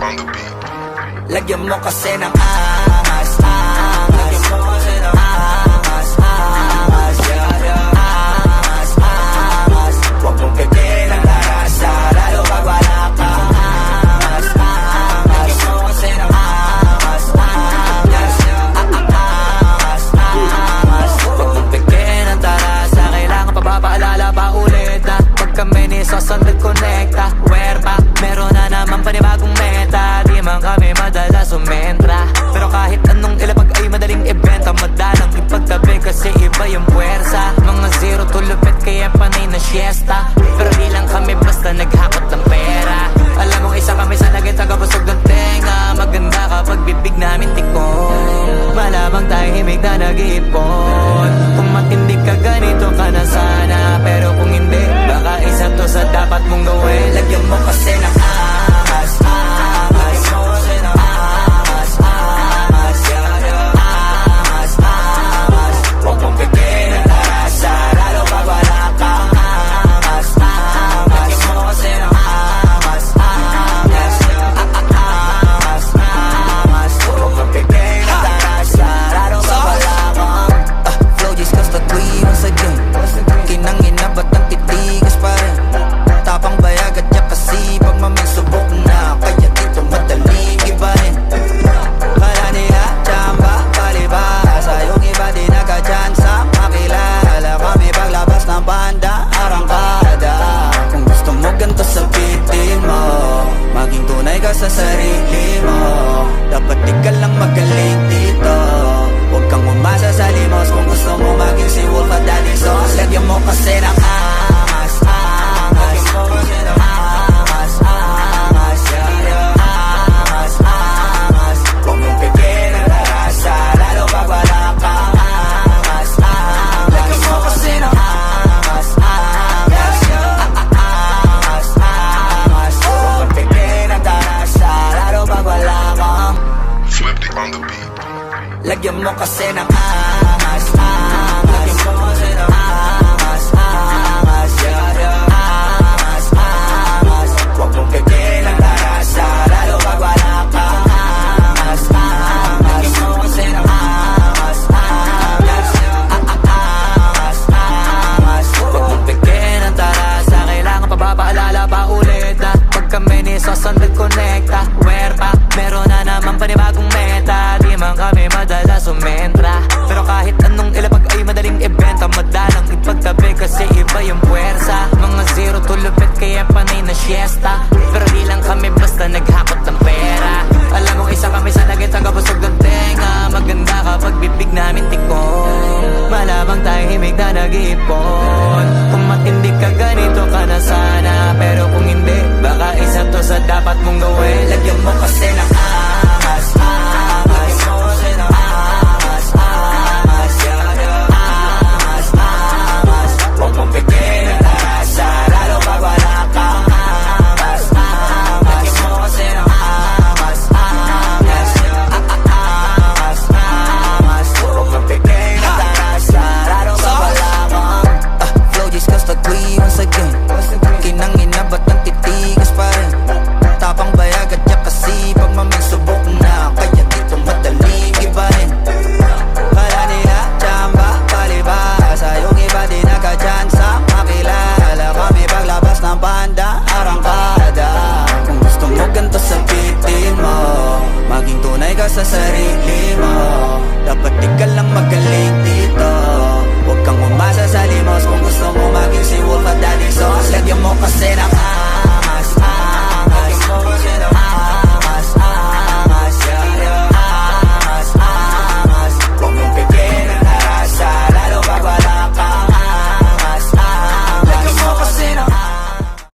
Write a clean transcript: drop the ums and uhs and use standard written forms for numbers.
on the beat. Lagyan mo kasi ng angas, angas. Lagyan mo kasi ng angas, angas. Angas, angas. Huwag mong pipiliin ang larasa, lalo pag wala kang angas, angas. Lagyan mo kasi ng angas, angas. Angas, angas. Huwag mong pipiliin ang tarasa, kailangan pa papaalala pa ulit na pag kami ni Sosan nag-connecta, werpa, meron na naman panibagong meta. Di man kami madalas sumentra, pero kahit anong ilapag ay madaling ibenta. Madalang ipagtabi kasi iba yung puwersa. Mga zero to lupit kaya panay na siesta, pero di lang kami basta naghakot ng pera. Alam mo isa kami sa naging tagabusog ng tenga. Maganda kapag bibig namin tikong, malamang tahimik na nag-iipon. Kung matindi ka ganito ka na sana, pero kung hindi baka isa to sa dapat mong gawin. Lagyan mo kasi ng angas, angas. Lagyan mo kasi ng angas, angas. Angas, angas. Huwag mong pipiliin ang tarasa, lalo pag wala kang angas, angas. Lagyan mo kasi ng angas, angas. Angas, angas. Huwag mong pipiliin ang tarasa, lalo pag wala kang Flow just cause the tweet once again. Kinangina ba't ang titigas pa rin? Tapang bayag at yakasi pag mamay subok na, kaya dito madaling ibahin. Kala nila tsamba, palibasa, yung iba di nagka-chance makilala kami paglabas ng banda, arangkada. Kung gusto mo ganito sabitin mo, maging tunay ka sa sarili mo. Dapat di ka lang magaling dito, huwag kang umasa sa limos. Kung gusto mo maging si Wolf at Daddy Sauce, lagyan mo kasi ng angas, angas. Lagyan mo kasi ng angas, angas. Angas, angas. Huwag mong pipiliin ang larasa, lalo pag wala kang angas, angas. Lagyan mo kasi ng angas, angas. Angas, angas. Huwag mong pipiliin ang larasa, lalo pag wala kang. Flipped on the beat. Lagyan mo kasi ng angas, angas. Lagyan mo kasi ng angas, angas. Angas, angas. Huwag mong pipiliin ang larasa, lalo pag wala kang angas, angas. Lagyan mo kasi ng angas, angas. Angas, angas. Huwag mong pipiliin ang tarasa, kailangan pa papaalala pa ulit na pag kami ni Sosan nag-connecta, werpa, meron na naman panibagong meta. Di man kami madalas sumentra, pero kahit anong ilapag ay madaling ibenta. Madalang ipagtabi kasi iba yung puwersa. Mga zero to lupit kaya panay na siesta, pero di lang kami basta naghakot ng pera. Alam mo isa kami sa naging tagabusog ng tenga. Maganda kapag bibig namin tikong, malamang tahimik na nag-iipon. Kung matindi ka ganito ka na sana, pero kung hindi baka isa to sa dapat mong gawin.